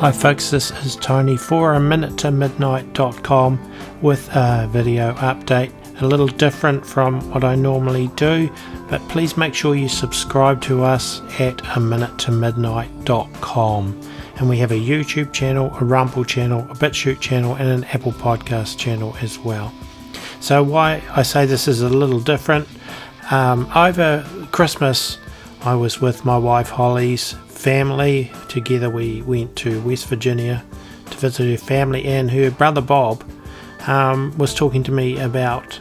Hi folks, this is Tony for a with a video update. A little different from what I normally do, but please make sure you subscribe to us at a and we have a YouTube channel, a Rumble channel, a BitChute channel and an Apple Podcast channel as well. So why I say this is a little different, over Christmas I was with my wife Holly's family. Together we went to West Virginia to visit her family, and her brother Bob was talking to me about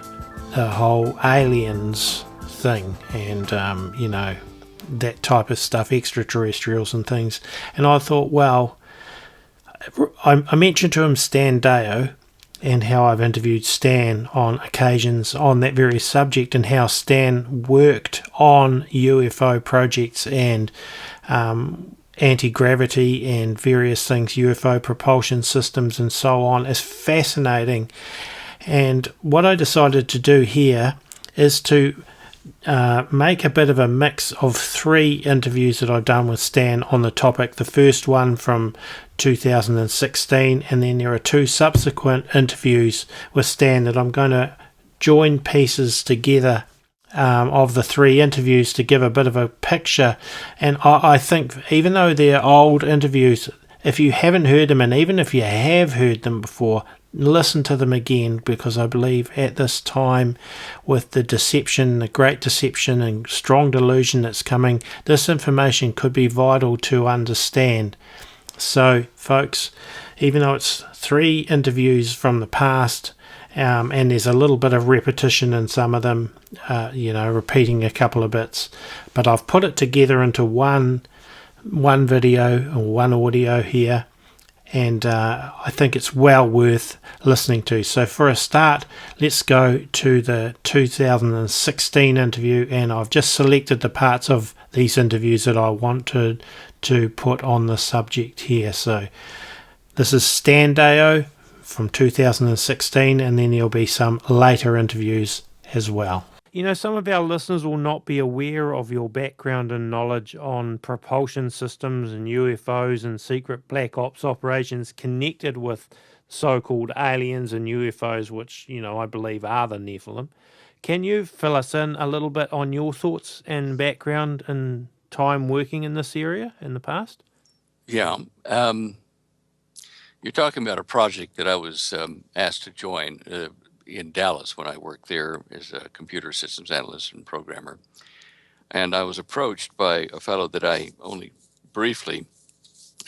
the whole aliens thing and that type of stuff, extraterrestrials and things. And I thought, well, I mentioned to him Stan Deyo and how I've interviewed Stan on occasions on that very subject, and how Stan worked on UFO projects and anti-gravity and various things, UFO propulsion systems and so on, is fascinating. And what I decided to do here is to make a bit of a mix of 3 interviews that I've done with Stan on the topic. The first one from 2016, and then there are 2 subsequent interviews with Stan that I'm going to join pieces together of the 3 interviews to give a bit of a picture. And I think even though they're old interviews, if you haven't heard them, and even if you have heard them before, listen to them again, because I believe at this time, with the deception, the great deception and strong delusion that's coming, this information could be vital to understand. So folks, even though it's 3 interviews from the past, and there's a little bit of repetition in some of them, repeating a couple of bits, but I've put it together into one video or one audio here, and I think it's well worth listening to. So for a start, let's go to the 2016 interview, and I've just selected the parts of these interviews that I wanted to put on the subject here. So this is Stan Deyo from 2016, and then there'll be some later interviews as well. You know, some of our listeners will not be aware of your background and knowledge on propulsion systems and UFOs and secret black ops operations connected with so-called aliens and UFOs, which, I believe are the Nephilim. Can you fill us in a little bit on your thoughts and background and time working in this area in the past? Yeah. You're talking about a project that I was asked to join in Dallas when I worked there as a computer systems analyst and programmer. And I was approached by a fellow that I only briefly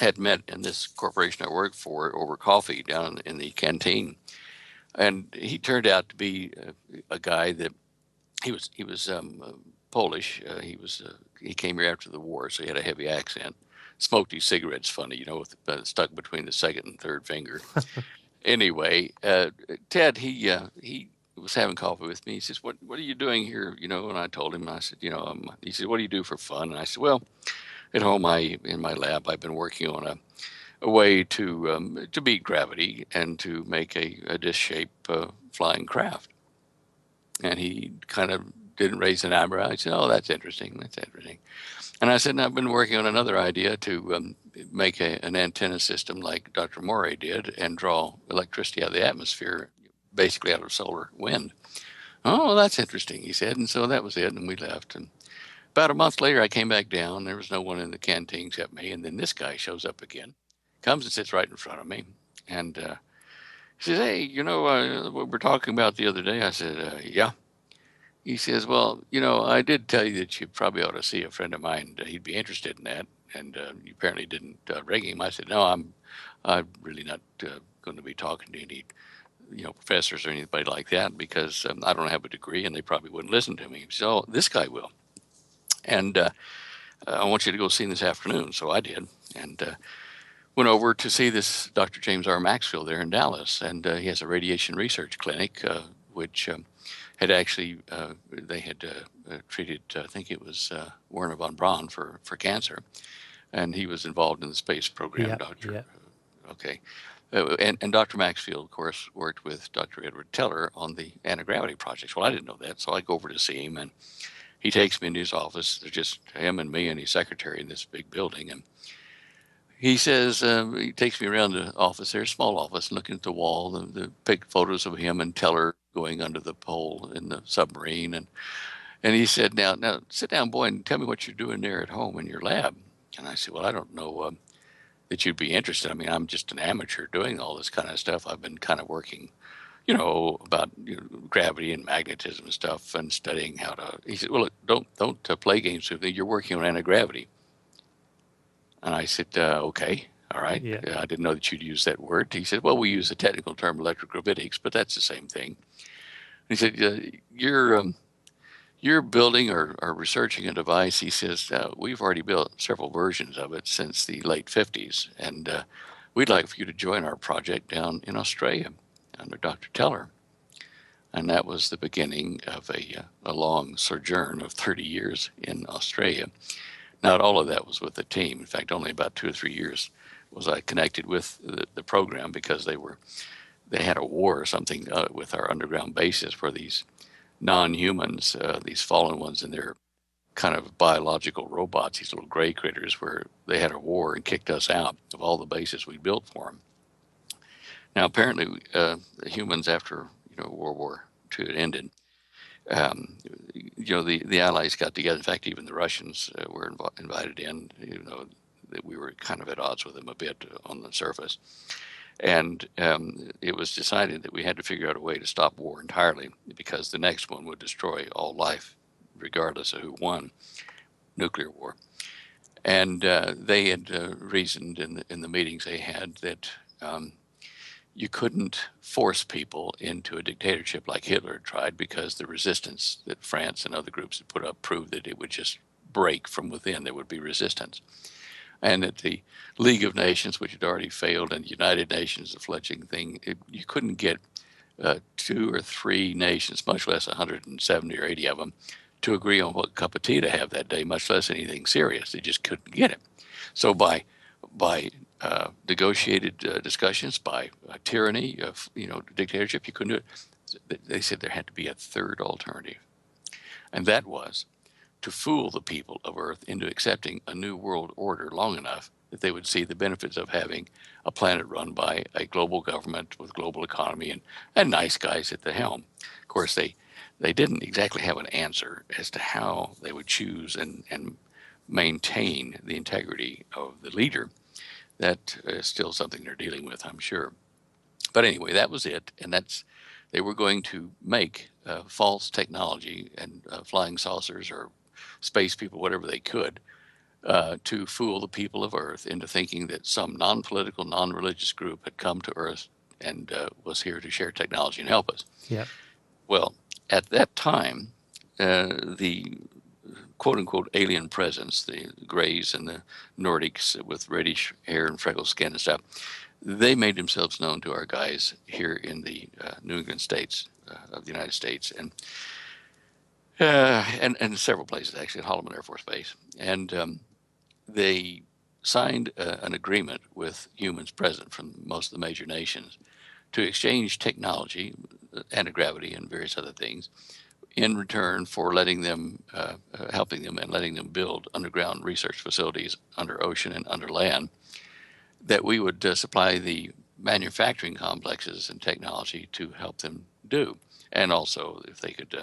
had met in this corporation I worked for over coffee down in the canteen. And he turned out to be a guy that he was Polish. He came here after the war, so he had a heavy accent. Smoked his cigarettes funny, stuck between the second and third finger. Anyway, Ted, he was having coffee with me. He says, "What are you doing here?" And I told him. I said, he said, "What do you do for fun?" And I said, "Well, at home, in my lab, I've been working on a way to beat gravity and to make a disc-shaped flying craft." And he kind of didn't raise an eyebrow. He said, "Oh, that's interesting. That's interesting." And I said, "I've been working on another idea to make an antenna system like Dr. Morey did and draw electricity out of the atmosphere, basically out of solar wind." "Oh, that's interesting," he said. And so that was it, and we left. And about a month later, I came back down. There was no one in the canteen except me. And then this guy shows up again, comes and sits right in front of me. And he says, "Hey, what we were talking about the other day?" I said, "Yeah." He says, "Well, I did tell you that you probably ought to see a friend of mine. He'd be interested in that." And you apparently didn't ring him. I said, "No, I'm really not going to be talking to any, professors or anybody like that, because I don't have a degree and they probably wouldn't listen to me." So this guy will. And I want you to go see him this afternoon. So I did. And went over to see this Dr. James R. Maxfield there in Dallas. And he has a radiation research clinic, which had actually, they had treated, I think it was Werner von Braun for cancer. And he was involved in the space program, Yep, Doctor. yep. Okay. And Dr. Maxfield, of course, worked with Dr. Edward Teller on the anti-gravity projects. Well, I didn't know that, so I go over to see him, and he takes me into his office. There's just him and me and his secretary in this big building. And he says, he takes me around the office there, small office, looking at the wall, the big photos of him and Teller going under the pole in the submarine. And he said, now sit down, boy, and tell me what you're doing there at home in your lab. And I said, well, I don't know that you'd be interested. I mean, I'm just an amateur doing all this kind of stuff. I've been kind of working, about gravity and magnetism and stuff, and studying how to. He said, "Well, look, don't play games with me. You're working on anti-gravity." And I said, "Okay, all right. Yeah. I didn't know that you'd use that word." He said, "Well, we use the technical term electrogravitics, but that's the same thing." He said, "You're building or researching a device." He says, "We've already built several versions of it since the late '50s, and we'd like for you to join our project down in Australia under Dr. Teller." And that was the beginning of a long sojourn of 30 years in Australia. Not all of that was with the team. In fact, only about 2 or 3 years was I connected with the program, because they had a war or something with our underground bases where these non-humans, these fallen ones, and their kind of biological robots, these little gray critters, where they had a war and kicked us out of all the bases we built for them. Now, apparently, the humans, after World War II had ended, the Allies got together. In fact, even the Russians were invited in, even though that we were kind of at odds with them a bit on the surface. And it was decided that we had to figure out a way to stop war entirely, because the next one would destroy all life, regardless of who won, nuclear war. And they had reasoned in the meetings they had that you couldn't force people into a dictatorship like Hitler had tried, because the resistance that France and other groups had put up proved that it would just break from within. There would be resistance. And that the League of Nations, which had already failed, and the United Nations, the fledgling thing, you couldn't get 2 or 3 nations, much less 170 or 80 of them, to agree on what cup of tea to have that day, much less anything serious. They just couldn't get it. So by negotiated discussions, by tyranny of dictatorship, you couldn't do it. They said there had to be a third alternative, and that was to fool the people of Earth into accepting a new world order long enough that they would see the benefits of having a planet run by a global government with global economy and nice guys at the helm. Of course, they didn't exactly have an answer as to how they would choose and maintain the integrity of the leader. That is still something they're dealing with, I'm sure. But anyway, that was it, and they were going to make false technology and flying saucers or space people, whatever they could, to fool the people of Earth into thinking that some non-political, non-religious group had come to Earth and was here to share technology and help us. Yeah. Well, at that time, the quote-unquote alien presence, the Greys and the Nordics with reddish hair and freckled skin and stuff, they made themselves known to our guys here in the New England states of the United States, and several places, actually, at Holloman Air Force Base. And they signed an agreement with humans present from most of the major nations to exchange technology, anti-gravity, and various other things, in return for letting them, helping them and letting them build underground research facilities under ocean and under land, that we would supply the manufacturing complexes and technology to help them do. And also, if they could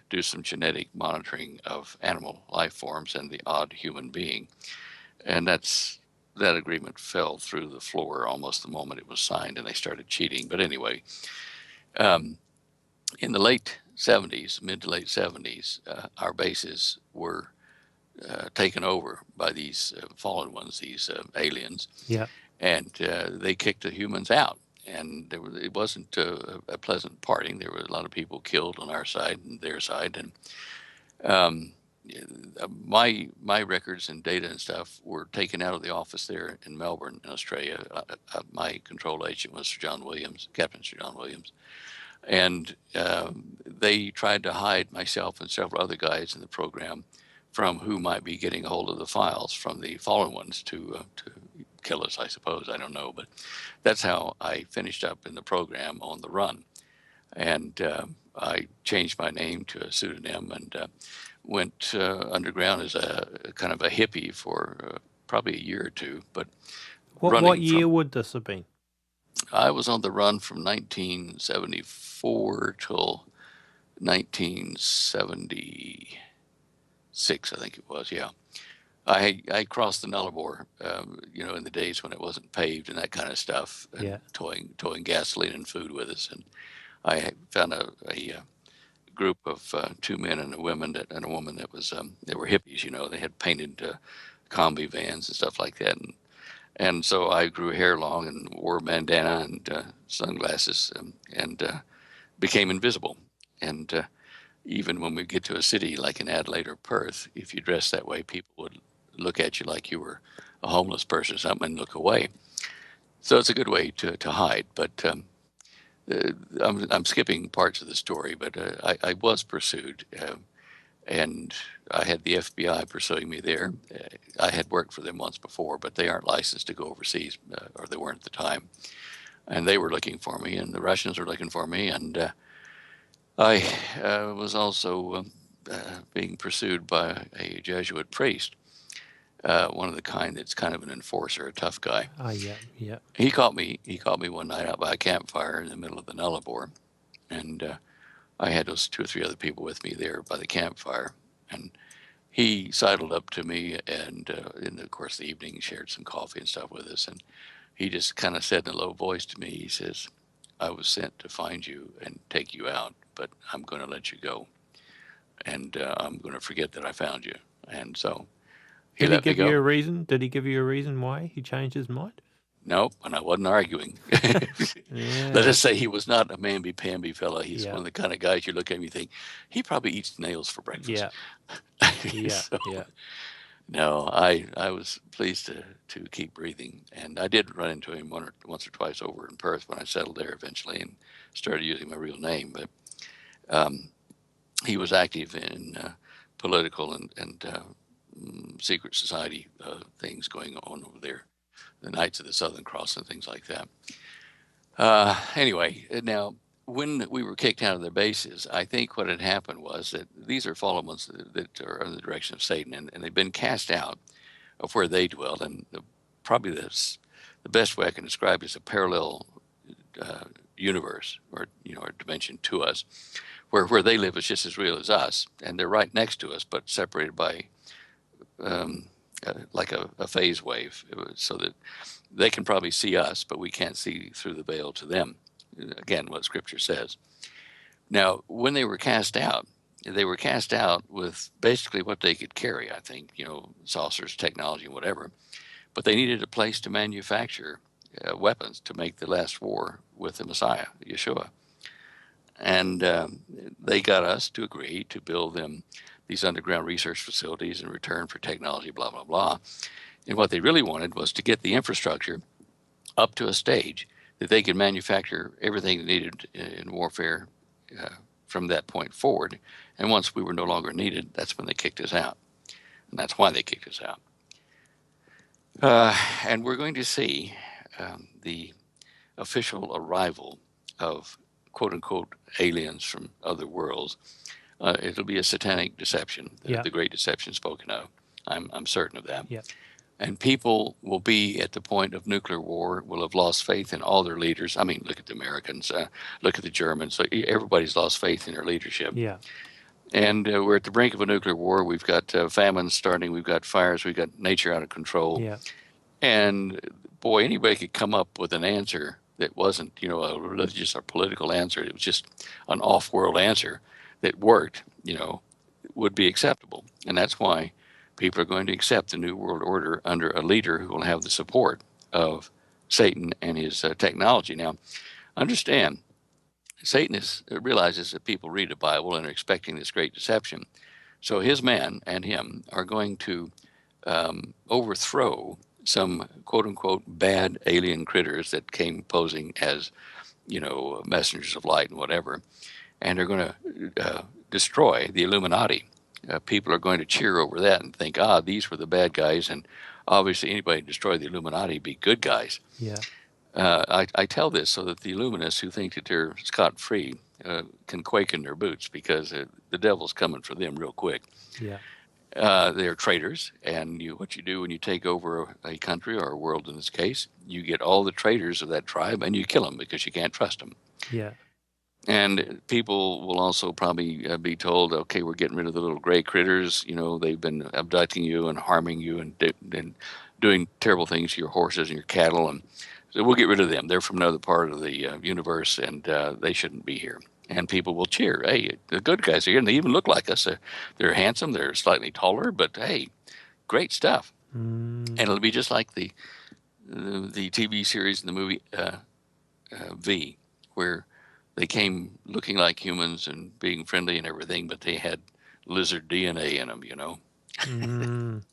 do some genetic monitoring of animal life forms and the odd human being. And that agreement fell through the floor almost the moment it was signed, and they started cheating. But anyway, in the late 70s, mid to late 70s, our bases were taken over by these fallen ones, these aliens. Yeah. And they kicked the humans out. And it wasn't a pleasant parting. There were a lot of people killed on our side and their side. And my records and data and stuff were taken out of the office there in Melbourne, in Australia. My control agent was Sir John Williams, Captain Sir John Williams. And they tried to hide myself and several other guys in the program from who might be getting a hold of the files from the fallen ones to kill us, I suppose. I don't know. But that's how I finished up in the program on the run. And I changed my name to a pseudonym and went underground as a kind of a hippie for probably a year or two. But What running year from. would this have been? I was on the run from 1974 till 1976, I think it was. Yeah, I crossed the Nullarbor, in the days when it wasn't paved and that kind of stuff, and Yeah. towing gasoline and food with us. And I found a group of two men and a woman that was they were hippies. They had painted combi vans and stuff like that, and so I grew hair long and wore a bandana and sunglasses, and became invisible. And even when we get to a city like in Adelaide or Perth, if you dress that way, people would look at you like you were a homeless person or something and look away. So it's a good way to hide. But I'm skipping parts of the story, but I was pursued, and I had the FBI pursuing me there. I had worked for them once before, but they aren't licensed to go overseas, or they weren't at the time. And they were looking for me, and the Russians were looking for me, and I was also being pursued by a Jesuit priest, one of the kind that's kind of an enforcer, a tough guy. Oh, yeah, yeah. He caught me. He caught me one night out by a campfire in the middle of the Nullarbor, and I had those two or three other people with me there by the campfire, and he sidled up to me, and in the course of the evening, he shared some coffee and stuff with us, and he just kind of said in a low voice to me, he says, "I was sent to find you and take you out, but I'm going to let you go, and I'm going to forget that I found you." And so he Did he let me give you a go. reason? Did he give you a reason why he changed his mind? Nope, and I wasn't arguing. Let Yeah, us say he was not a mamby-pamby fella. He's yeah, one of the kind of guys you look at and you think, he probably eats nails for breakfast. yeah, yeah, So, yeah. no, I was pleased to keep breathing. And I did run into him once or twice over in Perth when I settled there eventually and started using my real name. But um, he was active in political and secret society things going on over there, the Knights of the Southern Cross and things like that. Anyway, now when we were kicked out of their bases, I think what had happened was that these are fallen ones that are in the direction of Satan, and they've been cast out of where they dwell. And probably the best way I can describe it is a parallel universe, or a dimension to us, where they live is just as real as us, and they're right next to us, but separated by um, like a phase wave, so that they can probably see us, but we can't see through the veil to them. Again, what Scripture says. Now, when they were cast out with basically what they could carry, I think, saucers, technology, whatever. But they needed a place to manufacture weapons to make the last war with the Messiah, Yeshua. And they got us to agree to build them these underground research facilities in return for technology, blah, blah, blah. And what they really wanted was to get the infrastructure up to a stage that they could manufacture everything needed in warfare from that point forward. And once we were no longer needed, that's when they kicked us out. And that's why they kicked us out. And we're going to see the official arrival of quote unquote aliens from other worlds. It'll be a satanic deception, Yeah, the great deception spoken of. I'm certain of that. yeah, And people will be at the point of nuclear war, will have lost faith in all their leaders. I mean, look at the Americans, look at the Germans. So everybody's lost faith in their leadership. yeah, And we're at the brink of a nuclear war. We've got famines starting. We've got fires. We've got nature out of control. yeah, And boy, anybody could come up with an answer that wasn't, a religious or political answer. It was just an off-world answer that worked, would be acceptable. And that's why people are going to accept the New World Order under a leader who will have the support of Satan and his technology. Now, understand, Satan realizes that people read the Bible and are expecting this great deception. So his men and him are going to overthrow some quote unquote bad alien critters that came posing as, messengers of light and whatever, and they're going to destroy the Illuminati. People are going to cheer over that and think, these were the bad guys, and obviously anybody who destroyed the Illuminati be good guys. yeah, I tell this so that the Illuminists who think that they're scot-free can quake in their boots, because the devil's coming for them real quick. yeah. They're traitors, and what you do when you take over a country or a world in this case, you get all the traitors of that tribe and you kill them because you can't trust them. Yeah. And people will also probably be told, okay, we're getting rid of the little gray critters. They've been abducting you and harming you and doing terrible things to your horses and your cattle. And so we'll get rid of them. They're from another part of the universe, and they shouldn't be here. And people will cheer. Hey, the good guys are here, and they even look like us. They're handsome. They're slightly taller, but hey, great stuff. And it'll be just like the TV series and the movie V, where they came looking like humans and being friendly and everything, but they had lizard DNA in them.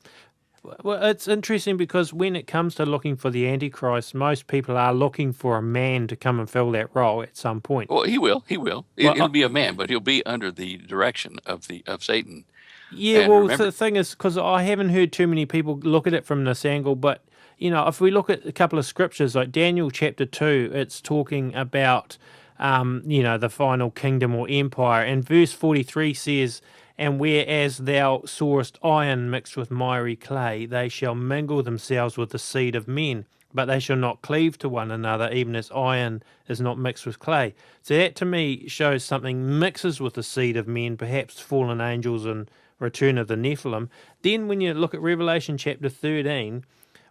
Well, it's interesting because when it comes to looking for the Antichrist, most people are looking for a man to come and fill that role at some point. Well, he will. He will. Well, He'll be a man, but he'll be under the direction of Satan. Yeah, And well, remember, the thing is, because I haven't heard too many people look at it from this angle, but, if we look at a couple of scriptures, like Daniel chapter 2, it's talking about, the final kingdom or empire. And verse 43 says, "And whereas thou sawest iron mixed with miry clay, they shall mingle themselves with the seed of men, but they shall not cleave to one another, even as iron is not mixed with clay." So that to me shows something mixes with the seed of men, perhaps fallen angels and return of the Nephilim. Then when you look at Revelation chapter 13,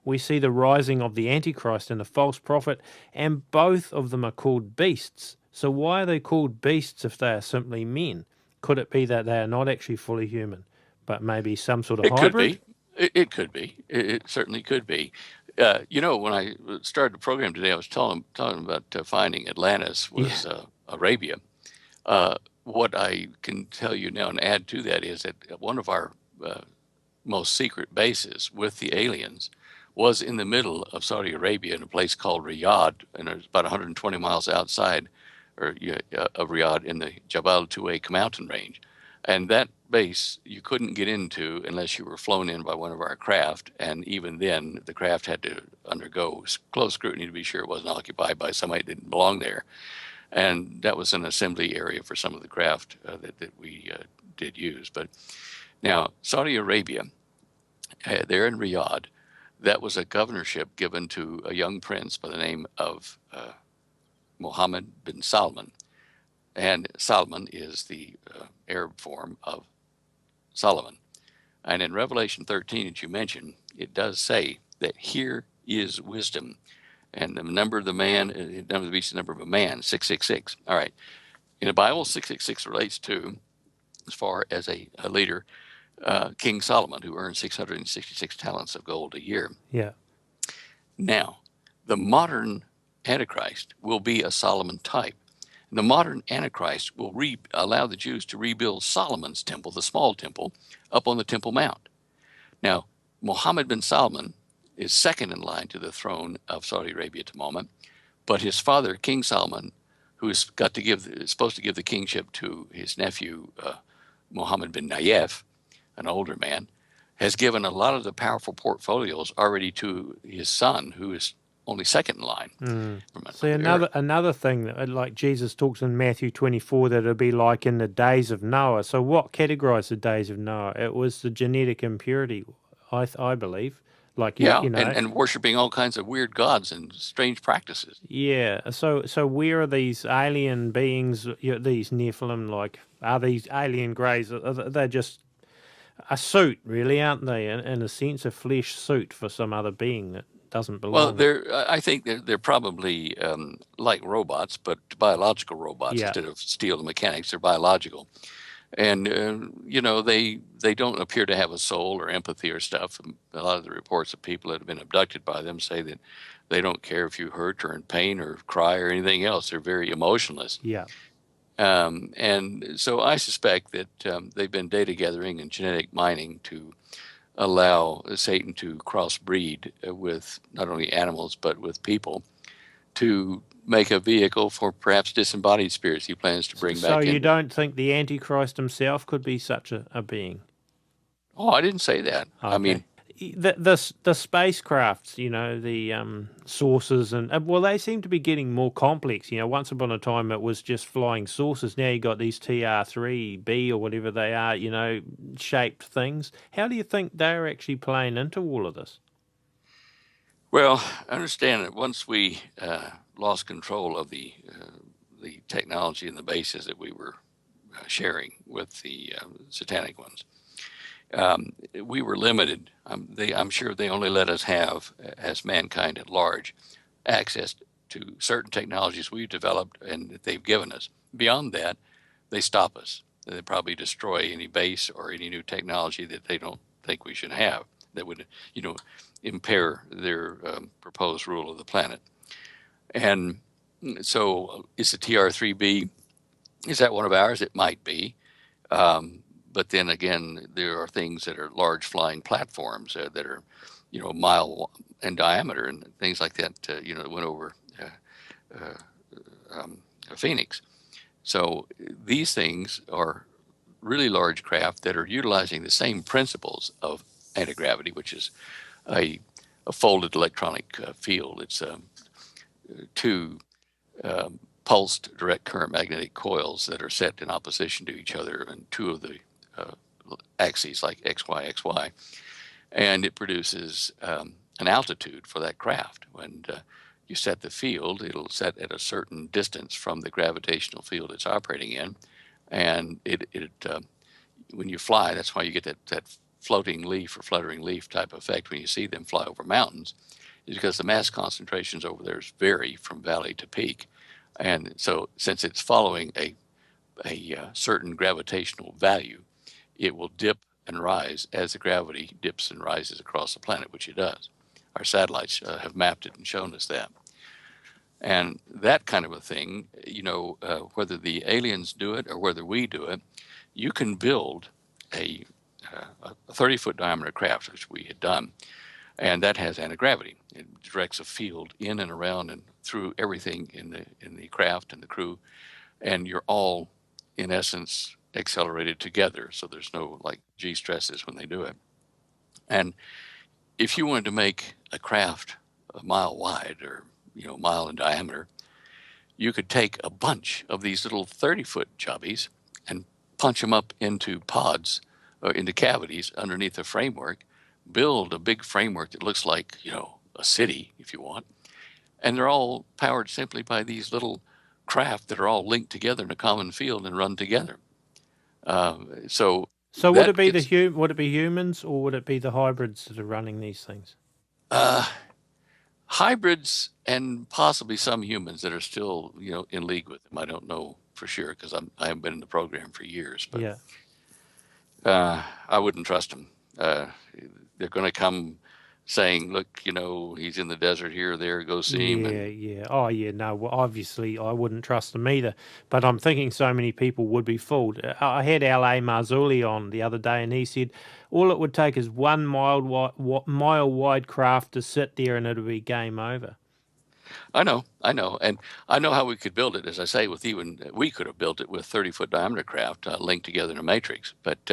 we see the rising of the Antichrist and the false prophet, and both of them are called beasts. So why are they called beasts if they are simply men? Could it be that they are not actually fully human, but maybe some sort of it could hybrid? be. It could be. It certainly could be. When I started the program today, I was talking about finding Atlantis was Arabia. What I can tell you now and add to that is that one of our most secret bases with the aliens was in the middle of Saudi Arabia in a place called Riyadh, and it's about 120 miles outside of Riyadh in the Jabal Tuwaiq mountain range. And that base you couldn't get into unless you were flown in by one of our craft, and even then the craft had to undergo close scrutiny to be sure it wasn't occupied by somebody that didn't belong there. And that was an assembly area for some of the craft that we did use. But now, Saudi Arabia, there in Riyadh, that was a governorship given to a young prince by the name of Mohammed bin Salman. And Salman is the Arab form of Solomon. And in Revelation 13, that you mentioned, it does say that here is wisdom. And the number of the man, the number of the beast, the number of a man, 666. All right. In the Bible, 666 relates to, as far as a leader, King Solomon, who earned 666 talents of gold a year. Yeah. Now, the modern Antichrist will be a Solomon type. The modern Antichrist will allow the Jews to rebuild Solomon's temple, the small temple, up on the Temple Mount. Now, Mohammed bin Salman is second in line to the throne of Saudi Arabia at the moment, but his father, King Salman, who is supposed to give the kingship to his nephew, Mohammed bin Nayef, an older man, has given a lot of the powerful portfolios already to his son, who is only second in line. See, another thing that, like Jesus talks in Matthew 24, that it'll be like in the days of Noah. So what categorized the days of Noah? It was the genetic impurity, I believe. Like and worshiping all kinds of weird gods and strange practices. Yeah. So where are these alien beings? These Nephilim? Like, are these alien greys? They're just a suit, really, aren't they? In a sense, a flesh suit for some other being that doesn't belong. Well, I think they're probably like robots, but biological robots Yeah. instead of steel and mechanics. They're biological, and they don't appear to have a soul or empathy or stuff. A lot of the reports of people that have been abducted by them say that they don't care if you hurt or in pain or cry or anything else. They're very emotionless. Yeah. And so I suspect that they've been data gathering and genetic mining to allow Satan to crossbreed with not only animals but with people to make a vehicle for perhaps disembodied spirits he plans to bring back in. So you don't think the Antichrist himself could be such a being? Oh, I didn't say that. Okay. I mean, the spacecrafts, the sources, and well, they seem to be getting more complex. Once upon a time it was just flying saucers. Now you got these TR3B or whatever they are, shaped things. How do you think they're actually playing into all of this? Well, I understand that once we lost control of the technology and the bases that we were sharing with the satanic ones, we were limited. I'm sure they only let us have, as mankind at large, access to certain technologies we've developed and that they've given us. Beyond that, they stop us. They probably destroy any base or any new technology that they don't think we should have that would, impair their proposed rule of the planet. And so, is the TR3B, is that one of ours? It might be. But then again, there are things that are large flying platforms that are, a mile in diameter and things like that, that went over Phoenix. So these things are really large craft that are utilizing the same principles of anti-gravity, which is a folded electronic field. It's two pulsed direct current magnetic coils that are set in opposition to each other and two of the axes like XY, XY, and it produces an altitude for that craft. When you set the field, it'll set at a certain distance from the gravitational field it's operating in, and when you fly, that's why you get that floating leaf or fluttering leaf type effect when you see them fly over mountains, is because the mass concentrations over there vary from valley to peak. And so since it's following a certain gravitational value, it will dip and rise as the gravity dips and rises across the planet, which it does. Our satellites have mapped it and shown us that. And that kind of a thing, whether the aliens do it or whether we do it, you can build a 30-foot diameter craft, which we had done, and that has anti-gravity. It directs a field in and around and through everything in the craft and the crew, and you're all, in essence, accelerated together, so there's no like G stresses when they do it. And if you wanted to make a craft a mile wide or mile in diameter, you could take a bunch of these little 30-foot jobbies and punch them up into pods or into cavities underneath a framework, build a big framework that looks like a city if you want, and they're all powered simply by these little craft that are all linked together in a common field and run together. So would it be would it be humans or would it be the hybrids that are running these things? Hybrids and possibly some humans that are still in league with them. I don't know for sure because I haven't been in the program for years. But yeah, I wouldn't trust them. They're going to come saying, look, he's in the desert here or there, go see him. Yeah. Oh, yeah, no, well, obviously I wouldn't trust them either, but I'm thinking so many people would be fooled. I had L.A. Marzulli on the other day, and he said all it would take is 1 mile-wide craft to sit there and it'll be game over. I know, and I know how we could build it. As I say, we could have built it with 30-foot diameter craft linked together in a matrix, but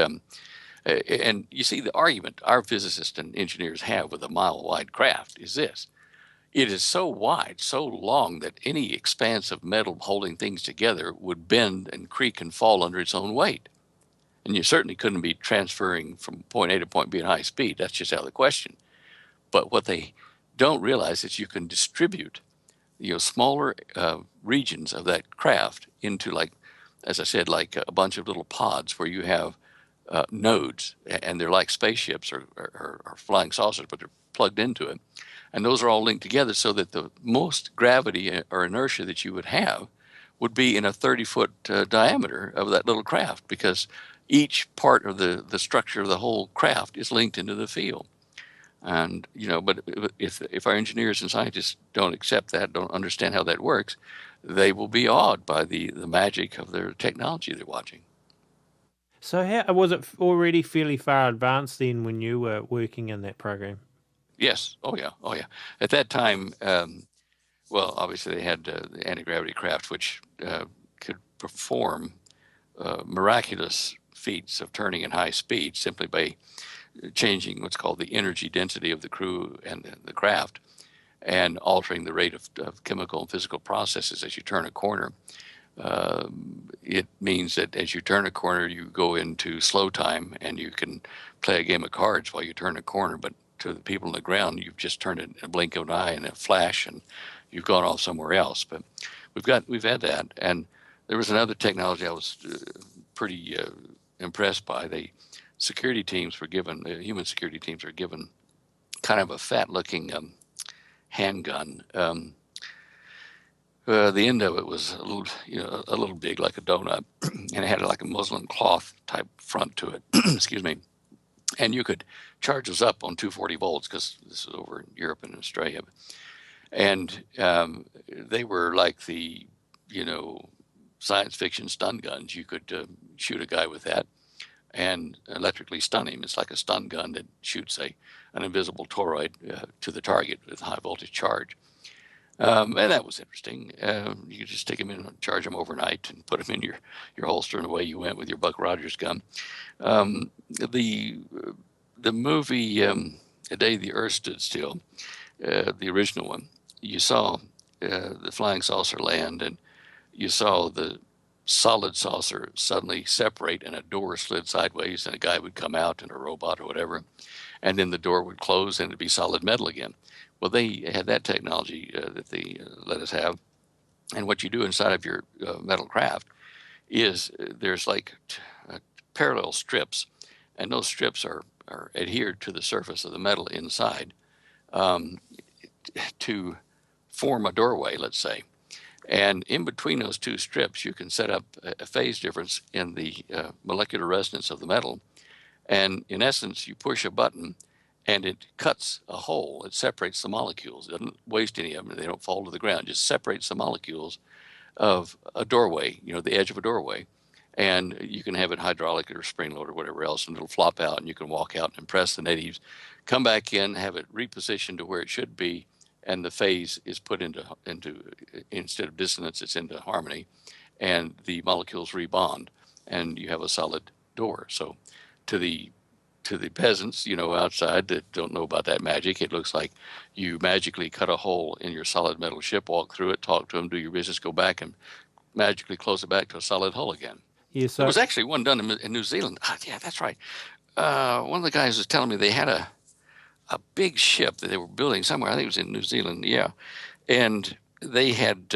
and you see, the argument our physicists and engineers have with a mile-wide craft is this. It is so wide, so long, that any expanse of metal holding things together would bend and creak and fall under its own weight. And you certainly couldn't be transferring from point A to point B at high speed. That's just out of the question. But what they don't realize is you can distribute smaller regions of that craft into, like, as I said, like a bunch of little pods where you have nodes, and they're like spaceships or flying saucers, but they're plugged into it. And those are all linked together so that the most gravity or inertia that you would have would be in a 30-foot diameter of that little craft, because each part of the structure of the whole craft is linked into the field. And, but if our engineers and scientists don't accept that, don't understand how that works, they will be awed by the magic of their technology they're watching. So how was it already fairly far advanced then when you were working in that program? Yes. Oh yeah. At that time, well, obviously they had the anti-gravity craft, which could perform miraculous feats of turning at high speed simply by changing what's called the energy density of the crew and the craft, and altering the rate of chemical and physical processes as you turn a corner. It means that as you turn a corner, you go into slow time, and you can play a game of cards while you turn a corner. But to the people on the ground, you've just turned it in a blink of an eye and a flash, and you've gone off somewhere else. But we've had that, and there was another technology I was pretty impressed by. Security teams were given, human security teams were given kind of a fat-looking handgun. The end of it was a little big, like a donut, and it had like a muslin cloth type front to it. Excuse me. And you could charge those up on 240 volts, because this is over in Europe and Australia. And they were like the, science fiction stun guns. You could shoot a guy with that and electrically stun him. It's like a stun gun that shoots an invisible toroid to the target with high voltage charge. And that was interesting. You could just stick them in and charge them overnight and put them in your holster, and away you went with your Buck Rogers gun. The movie A Day the Earth Stood Still, the original one, you saw the flying saucer land, and you saw the solid saucer suddenly separate, and a door slid sideways, and a guy would come out, and a robot or whatever, and then the door would close, and it'd be solid metal again. Well, they had that technology that they let us have. And what you do inside of your metal craft is there's like parallel strips, and those strips are adhered to the surface of the metal inside to form a doorway, let's say. And in between those two strips, you can set up a phase difference in the molecular resonance of the metal. And in essence, you push a button, and it cuts a hole. It separates the molecules. It doesn't waste any of them. They don't fall to the ground. It just separates the molecules of a doorway, the edge of a doorway. And you can have it hydraulic or spring load or whatever else, and it'll flop out, and you can walk out and impress the natives, come back in, have it repositioned to where it should be, and the phase is put into instead of dissonance, it's into harmony, and the molecules rebond, and you have a solid door. So to the peasants, outside that don't know about that magic, it looks like you magically cut a hole in your solid metal ship, walk through it, talk to them, do your business, go back, and magically close it back to a solid hull again. Yeah, There was actually one done in New Zealand. Yeah, that's right. One of the guys was telling me they had a big ship that they were building somewhere. I think it was in New Zealand. Yeah, and they had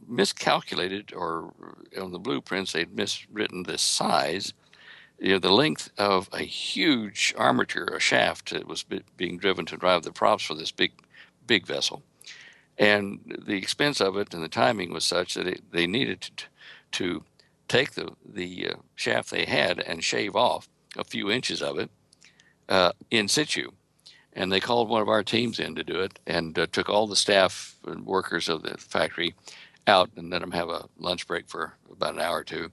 miscalculated, or on the blueprints they'd miswritten the size, the length of a huge armature, a shaft that was being driven to drive the props for this big vessel. And the expense of it and the timing was such that they needed to take the shaft they had and shave off a few inches of it in situ. And they called one of our teams in to do it, and took all the staff and workers of the factory out and let them have a lunch break for about an hour or two.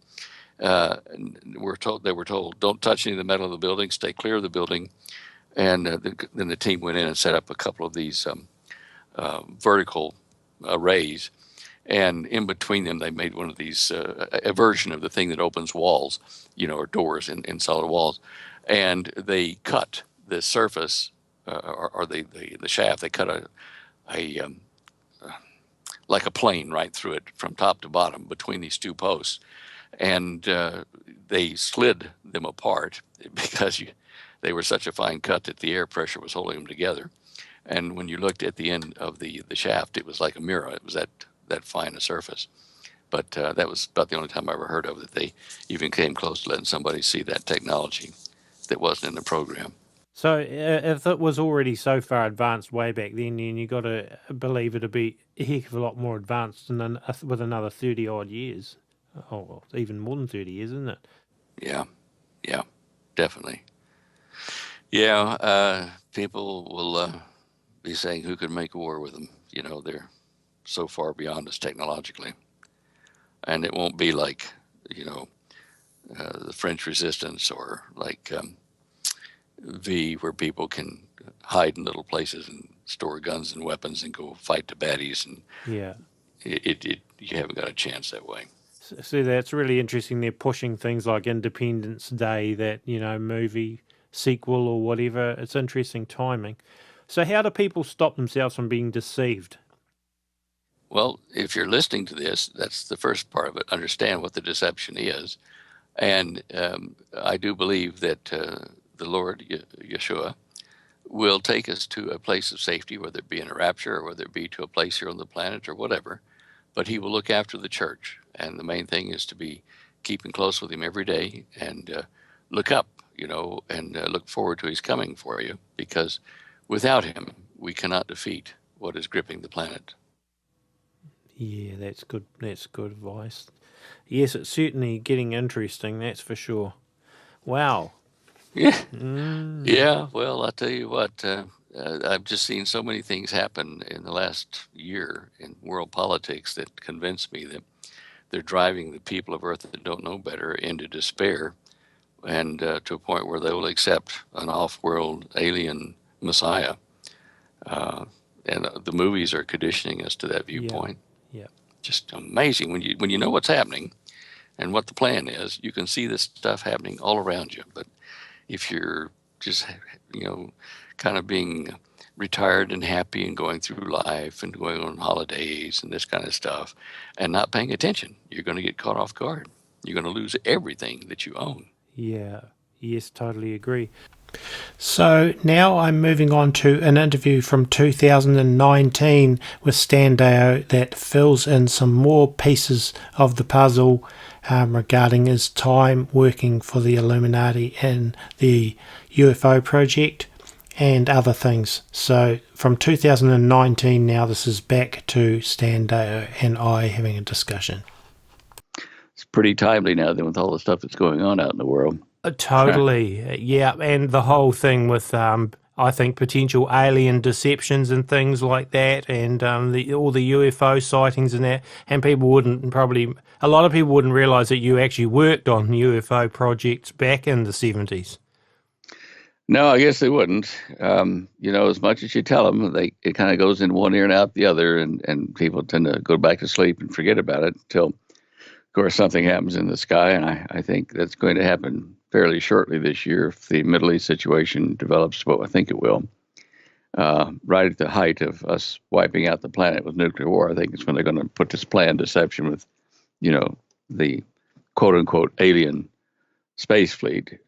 They were told, don't touch any of the metal of the building, stay clear of the building. And then the team went in and set up a couple of these vertical arrays, and in between them they made one of these a version of the thing that opens walls, or doors in solid walls, and they cut the surface or the shaft. They cut a like a plane right through it from top to bottom between these two posts, and they slid them apart because they were such a fine cut that the air pressure was holding them together. And when you looked at the end of the shaft, it was like a mirror. It was that fine a surface. But that was about the only time I ever heard of it, that they even came close to letting somebody see that technology that wasn't in the program. So if it was already so far advanced way back then you got to believe it'd be a heck of a lot more advanced with another 30 odd years. Oh, well, even more than 30 years, isn't it? Yeah, definitely. Yeah, people will be saying who could make war with them. They're so far beyond us technologically. And it won't be like, the French Resistance, or like V, where people can hide in little places and store guns and weapons and go fight the baddies. And yeah, you haven't got a chance that way. So that's really interesting. They're pushing things like Independence Day, that movie sequel or whatever. It's interesting timing. So how do people stop themselves from being deceived? Well, if you're listening to this, that's the first part of it. Understand what the deception is. And I do believe that the Lord, Yeshua, will take us to a place of safety, whether it be in a rapture or whether it be to a place here on the planet or whatever. But he will look after the church. And the main thing is to be keeping close with him every day and look up, and look forward to his coming for you, because without him, we cannot defeat what is gripping the planet. Yeah, that's good. That's good advice. Yes, it's certainly getting interesting, that's for sure. Wow. Yeah. Yeah, well, I'll tell you what, I've just seen so many things happen in the last year in world politics that convince me that they're driving the people of Earth that don't know better into despair, and to a point where they will accept an off-world alien messiah. And the movies are conditioning us to that viewpoint. Yeah. Just amazing when you know what's happening and what the plan is. You can see this stuff happening all around you. But if you're just kind of being retired and happy and going through life and going on holidays and this kind of stuff and not paying attention, you're going to get caught off guard. You're going to lose everything that you own. Yeah. Yes, totally agree. So now I'm moving on to an interview from 2019 with Stan Deyo that fills in some more pieces of the puzzle regarding his time working for the Illuminati and the UFO project and other things. So from 2019 now, this is back to Stan Deyo and I having a discussion. It's pretty timely now then with all the stuff that's going on out in the world. Totally, yeah, and the whole thing with I think potential alien deceptions and things like that, and all the UFO sightings and that, and a lot of people wouldn't realise that you actually worked on UFO projects back in the 70s. No, I guess they wouldn't. As much as you tell them, it kind of goes in one ear and out the other, and people tend to go back to sleep and forget about it until, of course, something happens in the sky, and I think that's going to happen fairly shortly this year if the Middle East situation develops what I think it will. Right at the height of us wiping out the planet with nuclear war, I think it's when they're going to put this planned deception with, the quote-unquote alien space fleet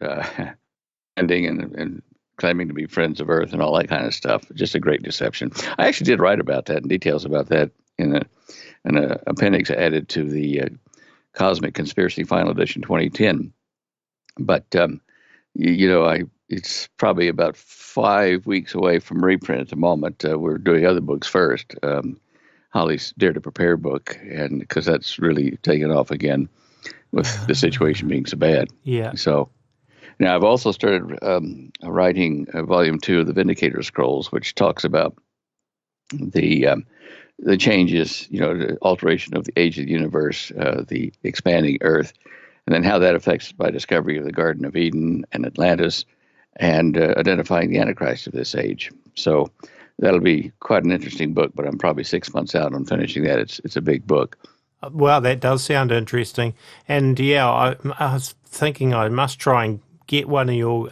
ending and claiming to be friends of Earth and all that kind of stuff. Just a great deception. I actually did write about that and details about that in an appendix added to the Cosmic Conspiracy Final Edition 2010. But, it's probably about 5 weeks away from reprint at the moment. We're doing other books first. Holly's Dare to Prepare book, and because that's really taken off again with the situation being so bad. Yeah. So now I've also started writing volume 2 of the Vindicator Scrolls, which talks about the changes, the alteration of the age of the universe, the expanding Earth, and then how that affects by discovery of the Garden of Eden and Atlantis, and identifying the Antichrist of this age. So that'll be quite an interesting book, but I'm probably 6 months out on finishing that. It's a big book. Well, that does sound interesting. And yeah, I was thinking I must try and get one of your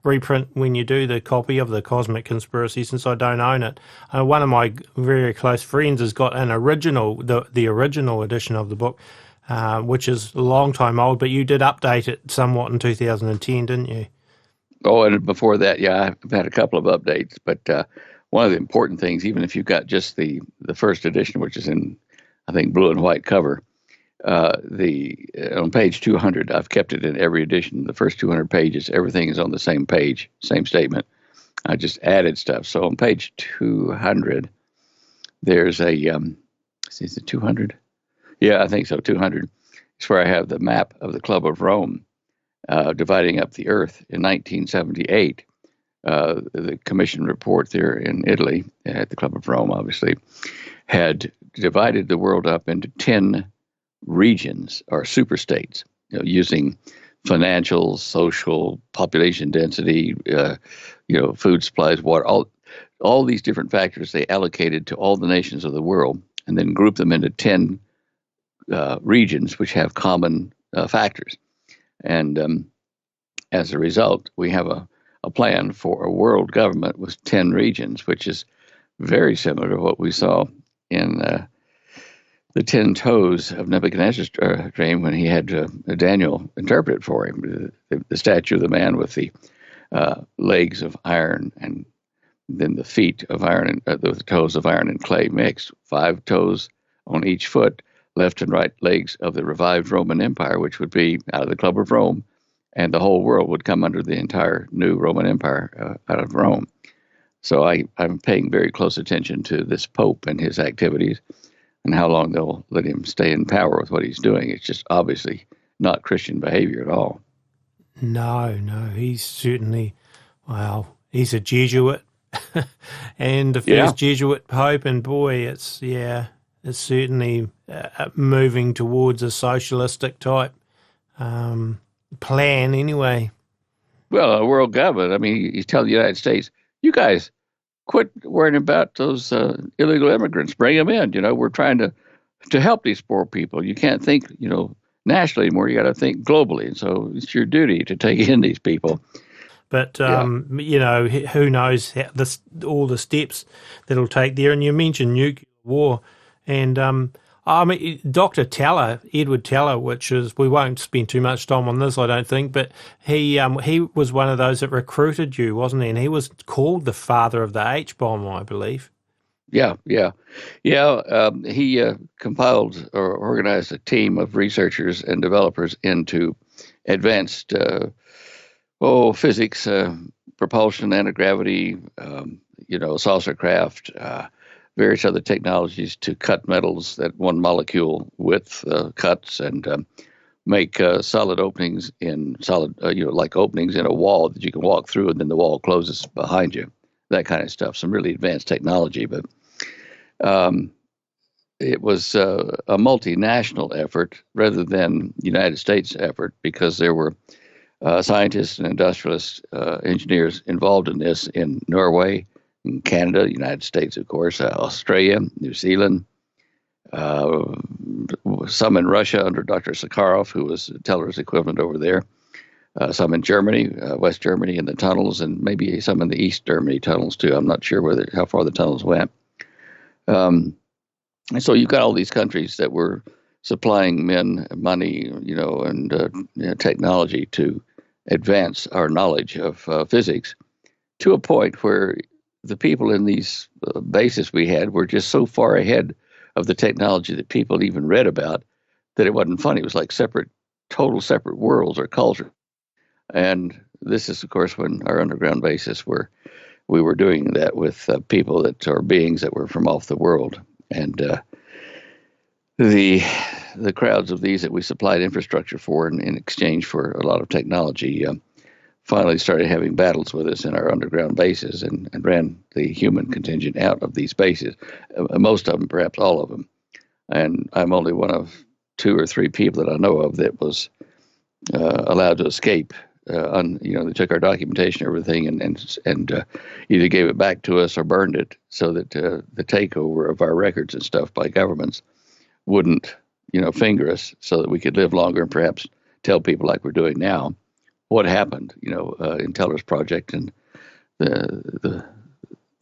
reprint when you do the copy of the Cosmic Conspiracy, since I don't own it. One of my very close friends has got an original, the original edition of the book, which is a long time old, but you did update it somewhat in 2010, didn't you? Oh, and before that, yeah, I've had a couple of updates. But one of the important things, even if you've got just the first edition, which is in, I think, blue and white cover, on page 200, I've kept it in every edition. The first 200 pages, everything is on the same page, same statement. I just added stuff. So on page 200, there's a, is it 200? Yeah, I think so, 200. It's where I have the map of the Club of Rome dividing up the Earth in 1978. The commission report there in Italy at the Club of Rome, obviously, had divided the world up into 10 regions or superstates, using financial, social, population density, food supplies, water, all these different factors they allocated to all the nations of the world, and then grouped them into 10 regions which have common factors. And as a result, we have a plan for a world government with 10 regions, which is very similar to what we saw in the 10 toes of Nebuchadnezzar's dream when he had Daniel interpret for him the statue of the man with the legs of iron and then the feet of iron and the toes of iron and clay mixed, 5 toes on each foot, left and right legs of the revived Roman Empire, which would be out of the Club of Rome, and the whole world would come under the entire new Roman Empire out of Rome. So I'm paying very close attention to this Pope and his activities and how long they'll let him stay in power with what he's doing. It's just obviously not Christian behavior at all. No, he's certainly, well, he's a Jesuit and the first Jesuit Pope, and boy, it's certainly moving towards a socialistic type plan anyway. Well, a world government, I mean, he's telling the United States, you guys quit worrying about those illegal immigrants, bring them in. We're trying to help these poor people. You can't think, nationally anymore. You got to think globally. And so it's your duty to take in these people. But, who knows all the steps that it'll take there. And you mentioned nuclear war. And, Dr. Teller, Edward Teller, which is, we won't spend too much time on this, I don't think, but he was one of those that recruited you, wasn't he? And he was called the father of the H-bomb, I believe. Yeah. He compiled or organized a team of researchers and developers into advanced physics, propulsion, anti-gravity, saucer craft, various other technologies to cut metals at one molecule width cuts and make solid openings in like openings in a wall that you can walk through and then the wall closes behind you. That kind of stuff. Some really advanced technology, but it was a multinational effort rather than United States effort because there were scientists and industrialists, engineers involved in this in Norway, in Canada, United States, of course, Australia, New Zealand, some in Russia under Dr. Sakharov, who was Teller's equivalent over there, some in Germany, West Germany in the tunnels, and maybe some in the East Germany tunnels too. I'm not sure how far the tunnels went. And so you've got all these countries that were supplying men money, and technology to advance our knowledge of physics to a point where the people in these bases we had were just so far ahead of the technology that people even read about that it wasn't funny. It was like total separate worlds or culture. And this is, of course, when our underground bases we were doing that with people or beings that were from off the world. And the crowds of these that we supplied infrastructure for in exchange for a lot of technology finally started having battles with us in our underground bases and ran the human contingent out of these bases, most of them, perhaps all of them. And I'm only one of 2 or 3 people that I know of that was allowed to escape. They took our documentation and everything and either gave it back to us or burned it so that the takeover of our records and stuff by governments wouldn't, finger us so that we could live longer and perhaps tell people like we're doing now what happened, in Teller's project and the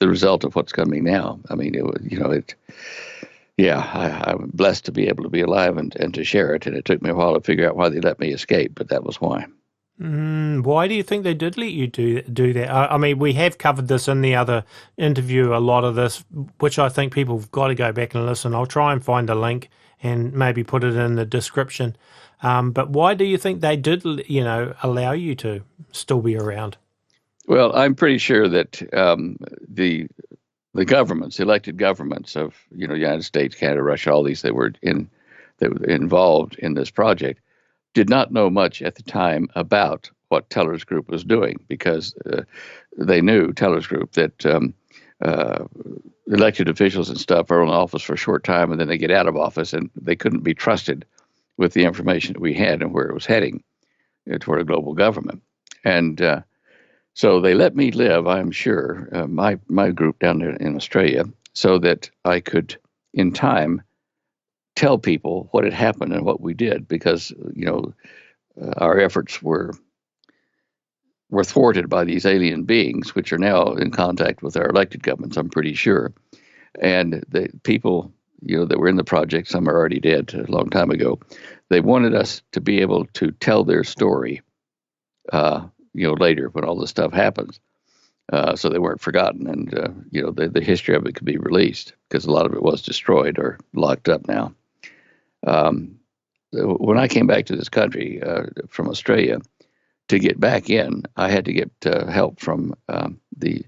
result of what's coming now. I mean, I'm blessed to be able to be alive and to share it. And it took me a while to figure out why they let me escape, but that was why. Why do you think they did let you do that? I mean, we have covered this in the other interview, a lot of this, which I think people have got to go back and listen. I'll try and find a link and maybe put it in the description. But why do you think they did, allow you to still be around? Well, I'm pretty sure that the governments, elected governments of United States, Canada, Russia, all these that were involved in this project, did not know much at the time about what Teller's group was doing because they knew Teller's group that elected officials and stuff are in office for a short time and then they get out of office and they couldn't be trusted with the information that we had and where it was heading toward a global government. And so they let me live, I'm sure, my group down there in Australia, so that I could, in time, tell people what had happened and what we did, because our efforts were were thwarted by these alien beings, which are now in contact with our elected governments, I'm pretty sure. And the people, that were in the project, some are already dead a long time ago, they wanted us to be able to tell their story, later when all this stuff happens. So they weren't forgotten, and the history of it could be released, because a lot of it was destroyed or locked up now. When I came back to this country from Australia, to get back in, I had to get help from the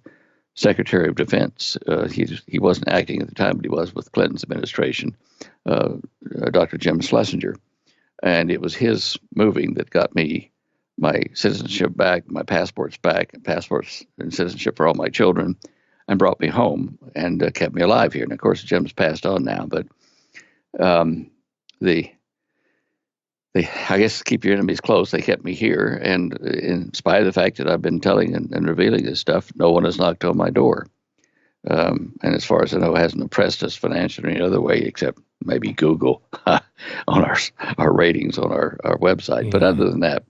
Secretary of Defense. He wasn't acting at the time, but he was with Clinton's administration, Dr. Jim Schlesinger. And it was his moving that got me my citizenship back, my passports back, passports and citizenship for all my children, and brought me home and kept me alive here. And of course, Jim's passed on now, but I guess keep your enemies close. They kept me here, and in spite of the fact that I've been telling and revealing this stuff, no one has knocked on my door. And as far as I know, hasn't oppressed us financially in any other way, except maybe Google on our ratings on our website. Yeah. But other than that,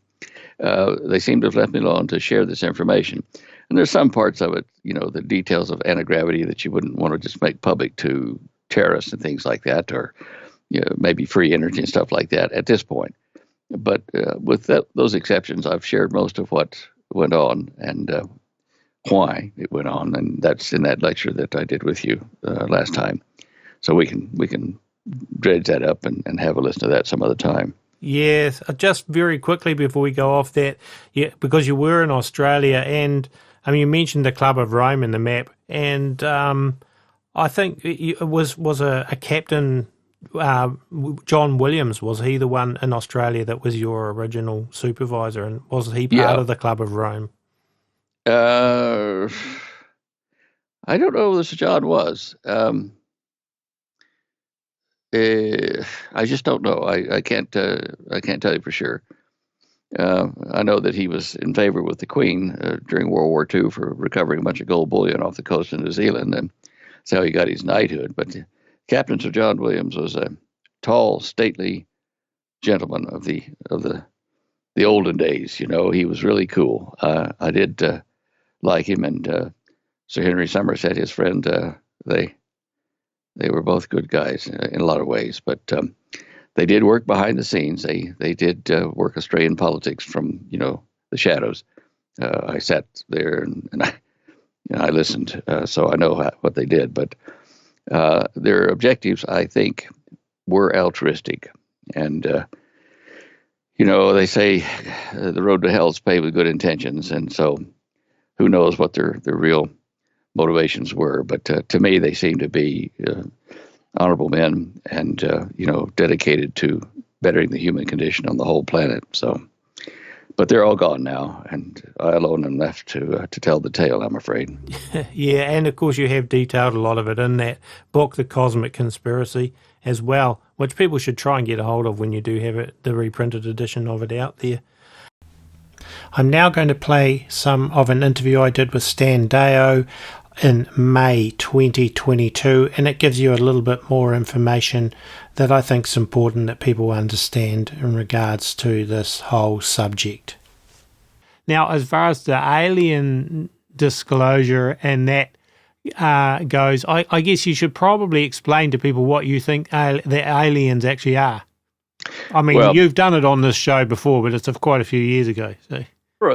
they seem to have left me alone to share this information. And there's some parts of it, the details of anti-gravity that you wouldn't want to just make public to terrorists and things like that, or maybe free energy and stuff like that at this point. But with those exceptions, I've shared most of what went on and why it went on, and that's in that lecture that I did with you last time. So we can dredge that up and have a listen to that some other time. Yes, just very quickly before we go off that, because you were in Australia, and you mentioned the Club of Rome in the map, and I think it was a captain. John Williams, was he the one in Australia that was your original supervisor, and was he part of the Club of Rome? I don't know who this John was. I just don't know. I can't tell you for sure. I know that he was in favor with the Queen during World War II for recovering a bunch of gold bullion off the coast of New Zealand, and that's how he got his knighthood. But Captain Sir John Williams was a tall, stately gentleman of the olden days. He was really cool. I did like him, and Sir Henry Somerset, his friend. They were both good guys in a lot of ways, but they did work behind the scenes. They did work Australian politics from the shadows. I sat there and I listened, so I know what they did, but. Their objectives, I think, were altruistic. And, they say the road to hell is paved with good intentions. And so who knows what their real motivations were. But to me, they seem to be honorable men and, dedicated to bettering the human condition on the whole planet. So, but they're all gone now, and I alone am left to tell the tale, I'm afraid. Yeah, and of course you have detailed a lot of it in that book, The Cosmic Conspiracy, as well, which people should try and get a hold of when you do have the reprinted edition of it out there. I'm now going to play some of an interview I did with Stan Deyo in May 2022, and it gives you a little bit more information that I think is important that people understand in regards to this whole subject. Now, as far as the alien disclosure and that goes, I guess you should probably explain to people what you think the aliens actually are. You've done it on this show before, but it's quite a few years ago. So.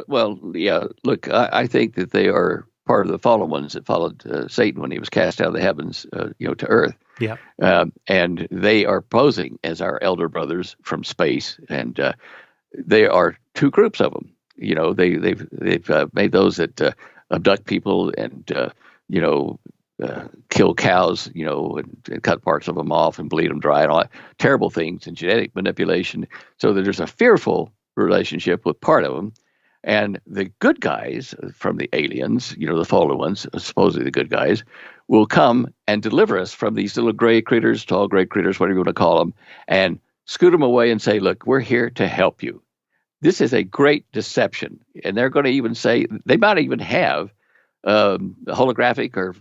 Well, yeah, look, I think that they are part of the fallen ones that followed Satan when he was cast out of the heavens, to earth. Yeah. And they are posing as our elder brothers from space, and there are two groups of them. They've made those that abduct people and kill cows, and cut parts of them off and bleed them dry and all that terrible things, and genetic manipulation. So that there's a fearful relationship with part of them. And the good guys from the aliens, the fallen ones, supposedly the good guys, will come and deliver us from these little gray critters, tall gray critters, whatever you want to call them, and scoot them away and say, look, we're here to help you. This is a great deception. And they're going to even say, they might even have holographic or,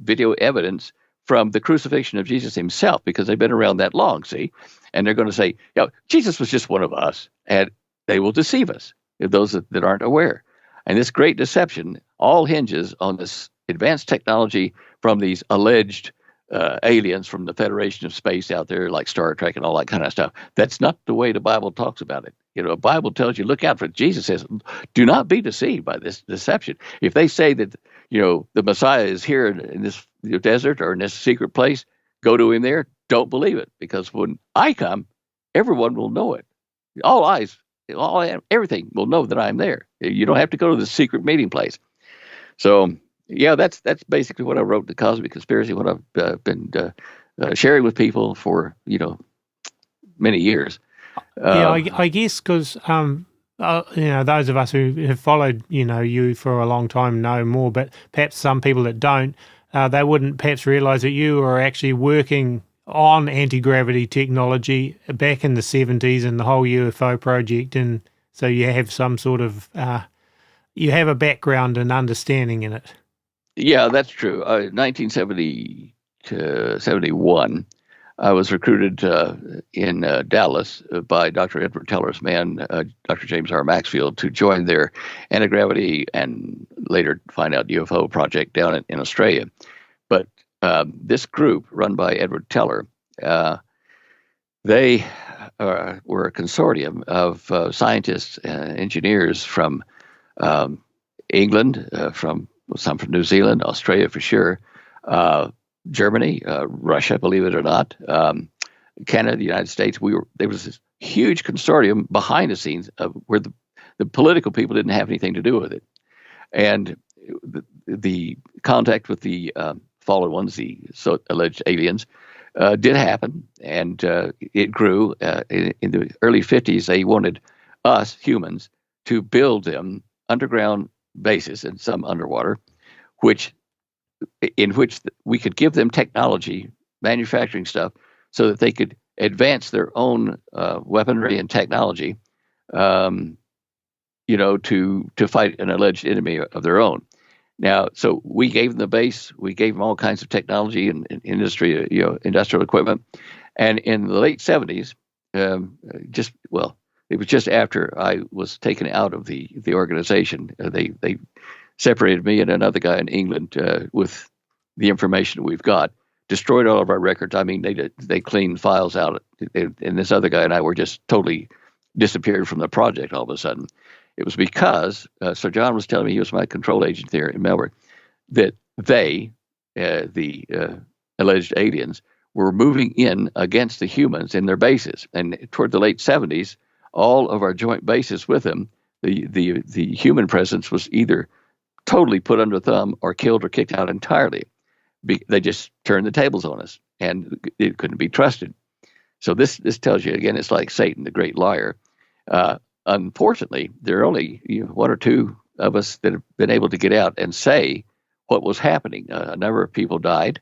video evidence from the crucifixion of Jesus himself, because they've been around that long, see? And they're going to say, Jesus was just one of us, and they will deceive us. Those that aren't aware. And this great deception all hinges on this advanced technology from these alleged aliens from the Federation of Space out there, like Star Trek and all that kind of stuff. That's not the way the Bible talks about it. The Bible tells you, look out for it. Jesus says, do not be deceived by this deception. If they say that, the Messiah is here in this desert or in this secret place, go to him there. Don't believe it, because when I come, everyone will know it. All eyes, everything will know that I'm there. You don't have to go to the secret meeting place. So, yeah, that's basically what I wrote, The Cosmic Conspiracy, what I've been sharing with people for, many years. I guess because, those of us who have followed, you for a long time know more, but perhaps some people that don't, they wouldn't perhaps realize that you are actually working on anti-gravity technology back in the 70s and the whole UFO project. And so you have some sort of, you have a background and understanding in it. Yeah, that's true. 1970 to 71, I was recruited in Dallas by Dr. Edward Teller's man, Dr. James R. Maxfield, to join their anti-gravity and later find out UFO project down in Australia. But this group run by Edward Teller, they were a consortium of scientists and engineers from England, from New Zealand, Australia for sure, Germany, Russia, believe it or not, Canada, the United States. There was this huge consortium behind the scenes where the political people didn't have anything to do with it. And the contact with the fallen ones, the alleged aliens, did happen, and it grew. In the early 50s, they wanted us, humans, to build them underground bases and some underwater, in which we could give them technology, manufacturing stuff, so that they could advance their own weaponry and technology, to fight an alleged enemy of their own. Now, so we gave them the base, we gave them all kinds of technology and industry, industrial equipment, and in the late 70s, it was just after I was taken out of the organization. They separated me and another guy in England with the information we've got, destroyed all of our records. I mean, they cleaned files out, and this other guy and I were just totally disappeared from the project all of a sudden. It was because Sir John was telling me, he was my control agent there in Melbourne, that they, the alleged aliens, were moving in against the humans in their bases. And toward the late 70s, all of our joint bases with them, the human presence was either totally put under thumb or killed or kicked out entirely. They just turned the tables on us, and it couldn't be trusted. So this tells you, again, it's like Satan, the great liar. Unfortunately, there are only one or two of us that have been able to get out and say what was happening. A number of people died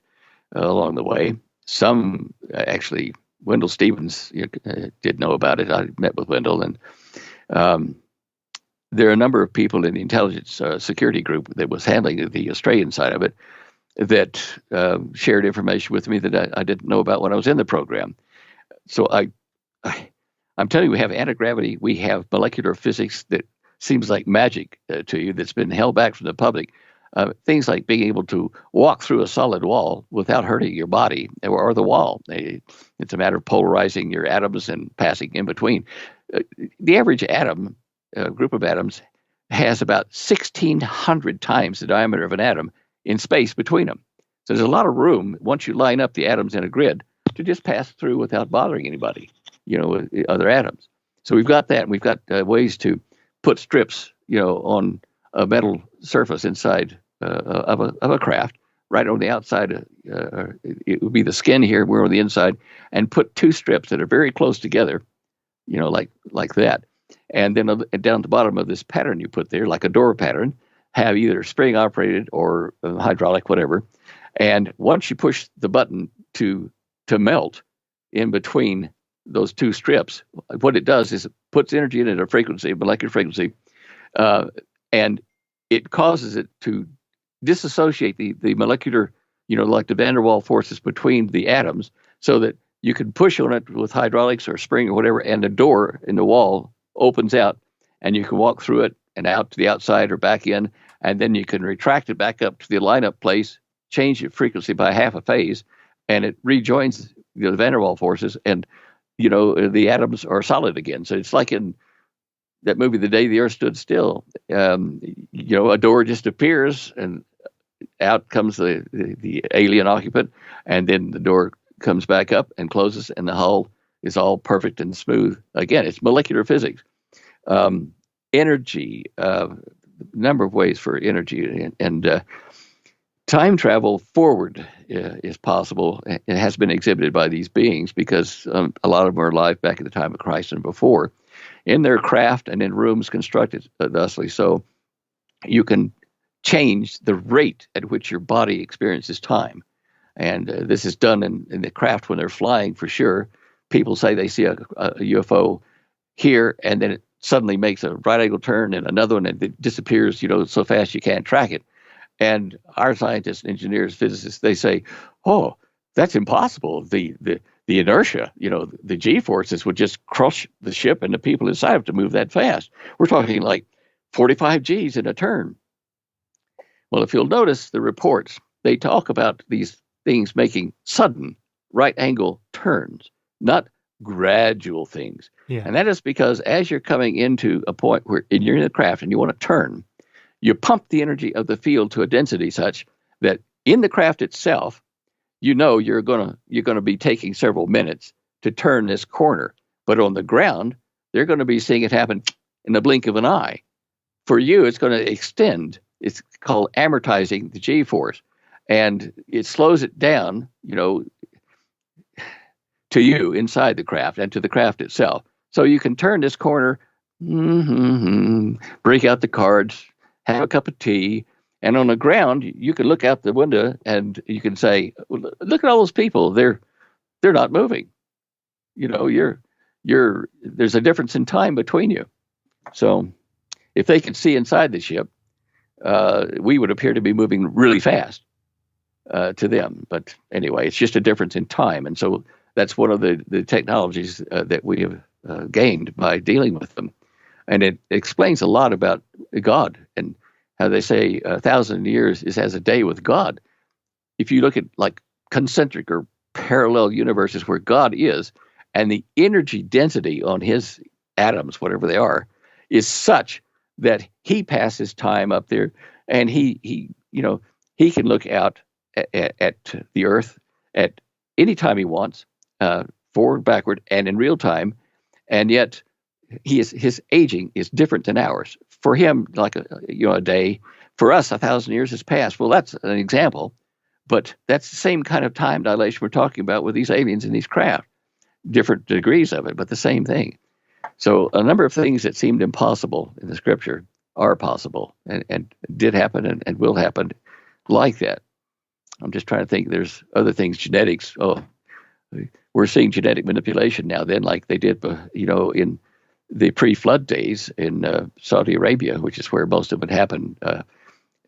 along the way. Some actually, Wendell Stevens did know about it. I met with Wendell, and there are a number of people in the intelligence security group that was handling the Australian side of it that shared information with me that I didn't know about when I was in the program. So I'm telling you, we have anti-gravity, we have molecular physics that seems like magic to you, that's been held back from the public. Things like being able to walk through a solid wall without hurting your body or the wall. It's a matter of polarizing your atoms and passing in between. The average atom, group of atoms, has about 1,600 times the diameter of an atom in space between them. So there's a lot of room, once you line up the atoms in a grid, to just pass through without bothering anybody, with other atoms. So we've got that, and we've got ways to put strips, on a metal surface inside of a craft, right on the outside. It would be the skin here, we're on the inside, and put two strips that are very close together, like that. And then down at the bottom of this pattern you put there, like a door pattern, have either spring operated or hydraulic, whatever. And once you push the button to melt in between those two strips, what it does is it puts energy in at a frequency, molecular frequency, and it causes it to disassociate the molecular, like the van der Waals forces between the atoms, so that you can push on it with hydraulics or spring or whatever, and the door in the wall opens out, and you can walk through it and out to the outside or back in, and then you can retract it back up to the lineup place, change the frequency by half a phase, and it rejoins the van der Waals forces, and the atoms are solid again. So it's like in that movie, The Day the Earth Stood Still. A door just appears, and out comes the alien occupant, and then the door comes back up and closes, and the hull is all perfect and smooth. Again, it's molecular physics. Energy, number of ways for energy, and time travel forward is possible. It has been exhibited by these beings because a lot of them are alive back at the time of Christ and before, in their craft and in rooms constructed thusly. So you can change the rate at which your body experiences time. And this is done in the craft when they're flying, for sure. People say they see a UFO here, and then it suddenly makes a right angle turn and another one, and it disappears, so fast you can't track it. And our scientists, engineers, physicists, they say, oh, that's impossible. The inertia, the G-forces would just crush the ship and the people inside have to move that fast. We're talking like 45 Gs in a turn. Well, if you'll notice the reports, they talk about these things making sudden right angle turns, not gradual things. Yeah. And that is because as you're coming into a point where you're in the craft and you want to turn, you pump the energy of the field to a density such that in the craft itself, you're gonna be taking several minutes to turn this corner. But on the ground, they're going to be seeing it happen in the blink of an eye. For you, it's going to extend. It's called amortizing the G-force. And it slows it down, to you inside the craft and to the craft itself. So you can turn this corner, break out the cards, have a cup of tea, and on the ground, you can look out the window and you can say, look at all those people. They're not moving. There's a difference in time between you. So if they could see inside the ship, we would appear to be moving really fast to them. But anyway, it's just a difference in time. And so that's one of the technologies that we have gained by dealing with them. And it explains a lot about God and how they say 1,000 years is as a day with God. If you look at like concentric or parallel universes where God is, and the energy density on his atoms, whatever they are, is such that he passes time up there, and he can look out at the Earth at any time he wants, forward, backward, and in real time, and yet his aging is different than ours. For him, like a day. For us, 1,000 years has passed. Well, that's an example, but that's the same kind of time dilation we're talking about with these aliens in these craft. Different degrees of it, but the same thing. So a number of things that seemed impossible in the scripture are possible and did happen and will happen like that. I'm just trying to think. There's other things, genetics. Oh, we're seeing genetic manipulation now then, like they did, in the pre-flood days in Saudi Arabia, which is where most of it happened.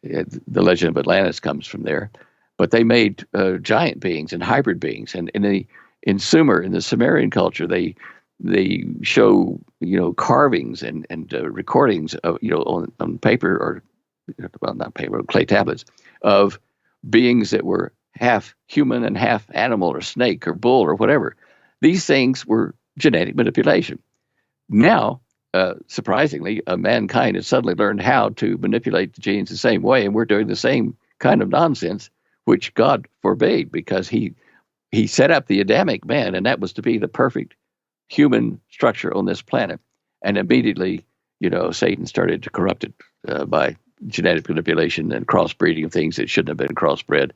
The legend of Atlantis comes from there. But they made giant beings and hybrid beings. And in Sumer, in the Sumerian culture, they show carvings and recordings of on paper, or not paper, clay tablets, of beings that were half human and half animal or snake or bull or whatever. These things were genetic manipulation. Now, surprisingly, mankind has suddenly learned how to manipulate the genes the same way, and we're doing the same kind of nonsense, which God forbade, because he set up the Adamic man, and that was to be the perfect human structure on this planet. And immediately, Satan started to corrupt it by genetic manipulation and crossbreeding of things that shouldn't have been crossbred.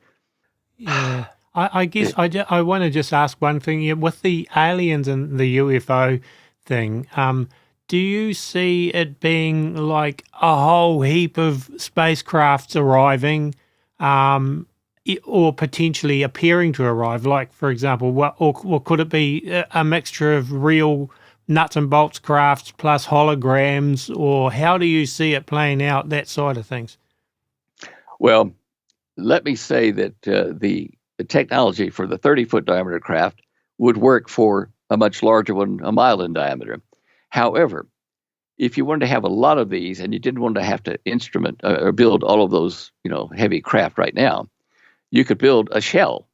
Yeah. I guess I want to just ask one thing. Yeah, with the aliens and the UFO thing, do you see it being like a whole heap of spacecrafts arriving, or potentially appearing to arrive? Like, for example, or could it be a mixture of real nuts and bolts crafts plus holograms, or how do you see it playing out, that side of things? Well, let me say that the technology for the 30-foot diameter craft would work for a much larger one, a mile in diameter. However, if you wanted to have a lot of these and you didn't want to have to instrument or build all of those, heavy craft right now, you could build a shell,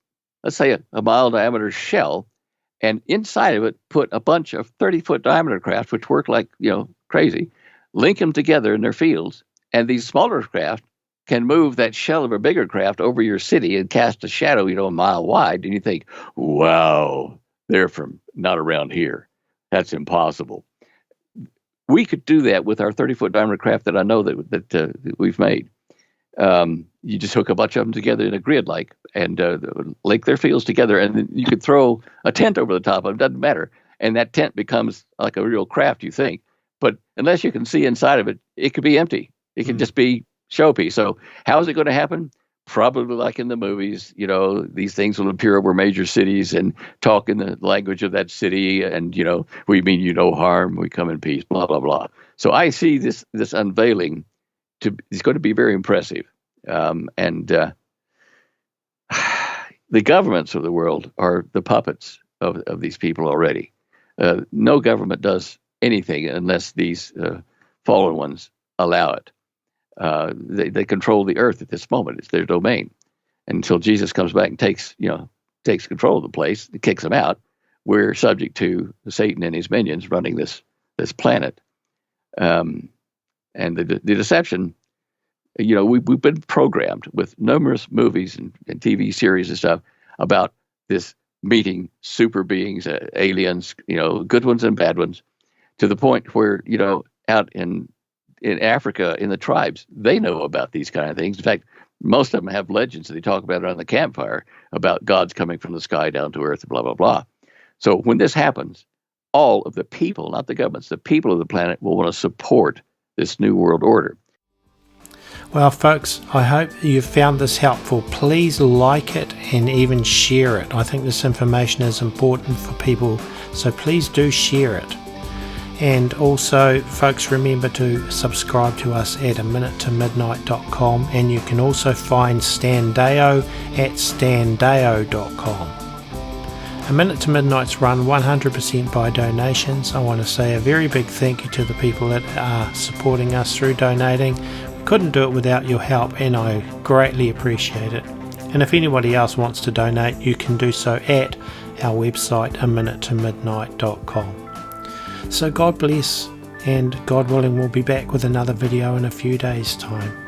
let's say a mile diameter shell, and inside of it put a bunch of 30-foot diameter craft, which work like, crazy, link them together in their fields, and these smaller craft can move that shell of a bigger craft over your city and cast a shadow, a mile wide, and you think, wow, they're from not around here. That's impossible. We could do that with our 30-foot diameter craft that I know that we've made. You just hook a bunch of them together in a grid, and link their fields together, and then you could throw a tent over the top of it. Doesn't matter, and that tent becomes like a real craft, you think. But unless you can see inside of it, it could be empty. It could just be showpiece. So how is it going to happen? Probably like in the movies. These things will appear over major cities and talk in the language of that city, and we mean you no harm, we come in peace, blah blah blah. So I see this unveiling it's going to be very impressive. And the governments of the world are the puppets of these people already. No government does anything unless these fallen ones allow it. They control the earth at this moment. It's their domain. Until Jesus comes back and takes control of the place, kicks them out, we're subject to Satan and his minions running this planet. And the deception, we've been programmed with numerous movies and TV series and stuff about this meeting super beings, aliens, good ones and bad ones, to the point where, out in Africa, in the tribes, they know about these kind of things. In fact, most of them have legends that they talk about around the campfire about gods coming from the sky down to earth, blah, blah, blah. So when this happens, all of the people, not the governments, the people of the planet will want to support this new world order. Well, folks, I hope you've found this helpful. Please like it and even share it. I think this information is important for people, so please do share it. And also, folks, remember to subscribe to us at aminutetomidnight.com, and you can also find Stan Deyo at standeyo.com. A Minute to Midnight's run 100% by donations. I want to say a very big thank you to the people that are supporting us through donating. We couldn't do it without your help, and I greatly appreciate it. And if anybody else wants to donate, you can do so at our website, aminutetomidnight.com. So God bless, and God willing, we'll be back with another video in a few days' time.